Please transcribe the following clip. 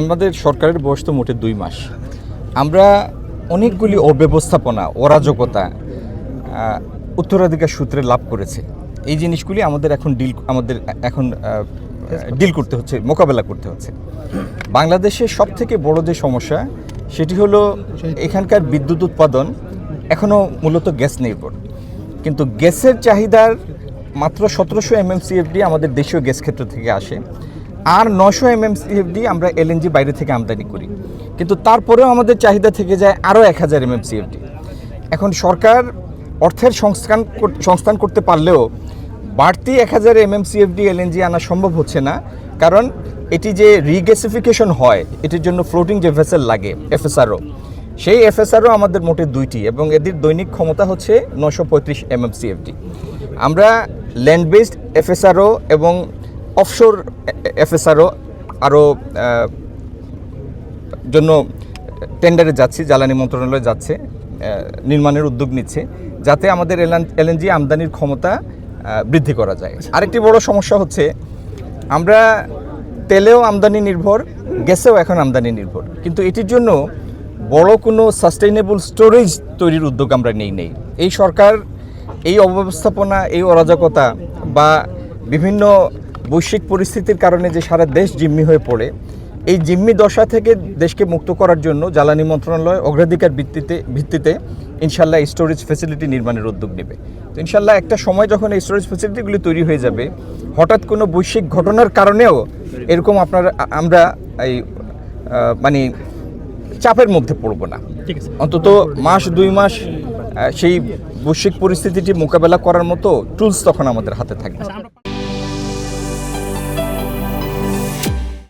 আমাদের সরকারের বয়স তো মোটে 2 মাস। আমরা অনেকগুলি অব্যবস্থাপনা, অরাজকতা উত্তরাধিকার সূত্রে লাভ করেছে। এই জিনিসগুলি আমাদের এখন ডিল করতে হচ্ছে, মোকাবেলা করতে হচ্ছে। বাংলাদেশের সবথেকে বড় যে সমস্যা সেটি হলো এখানকার বিদ্যুৎ উৎপাদন এখনও মূলত গ্যাস নির্ভর, কিন্তু গ্যাসের চাহিদার মাত্র 1700 MMCFD আমাদের দেশীয় গ্যাস ক্ষেত্র থেকে আসে, আর 900 MMCFD আমরা LNG বাইরে থেকে আমদানি করি, কিন্তু তারপরেও আমাদের চাহিদা থেকে যায় আরও 1000 MMCFD। এখন সরকার অর্থের সংস্থান করতে পারলেও বাড়তি 1000 MMCFD LNG আনা সম্ভব হচ্ছে না, কারণ এটি যে রিগ্যাসিফিকেশন হয় এটির জন্য ফ্লোটিং যে ভেসেল লাগে FSRO, সেই FSRO আমাদের মোটে 2টি এবং এদের দৈনিক ক্ষমতা হচ্ছে 935 MMCFD। আমরা ল্যান্ড বেসড FSRO এবং অফশোর FSRO আরও জন্য টেন্ডারে যাচ্ছি, জ্বালানি মন্ত্রণালয় যাচ্ছে, নির্মাণের উদ্যোগ নিচ্ছে, যাতে আমাদের LNG আমদানির ক্ষমতা বৃদ্ধি করা যায়। আরেকটি বড় সমস্যা হচ্ছে আমরা তেলেও আমদানি নির্ভর, গ্যাসেও এখন আমদানি নির্ভর, কিন্তু এটির জন্য বড় কোনো সাস্টেইনেবল স্টোরেজ তৈরির উদ্যোগ আমরা নেই। এই সরকার এই অব্যবস্থাপনা, এই অরাজকতা বা বিভিন্ন বৈশ্বিক পরিস্থিতির কারণে যে সারা দেশ জিম্মি হয়ে পড়ে, এই জিম্মি দশা থেকে দেশকে মুক্ত করার জন্য জ্বালানি মন্ত্রণালয় অগ্রাধিকার ভিত্তিতে ইনশাল্লাহ স্টোরেজ ফ্যাসিলিটি নির্মাণের উদ্যোগ নেবে। তো ইনশাল্লাহ একটা সময় যখন এই স্টোরেজ ফ্যাসিলিটিগুলি তৈরি হয়ে যাবে, হঠাৎ কোনো বৈশ্বিক ঘটনার কারণেও এরকম আমরা এই মানে চাপের মধ্যে পড়ব না। অন্তত 1-2 মাস সেই বৈশ্বিক পরিস্থিতিটি মোকাবেলা করার মতো টুলস তখন আমাদের হাতে থাকবে।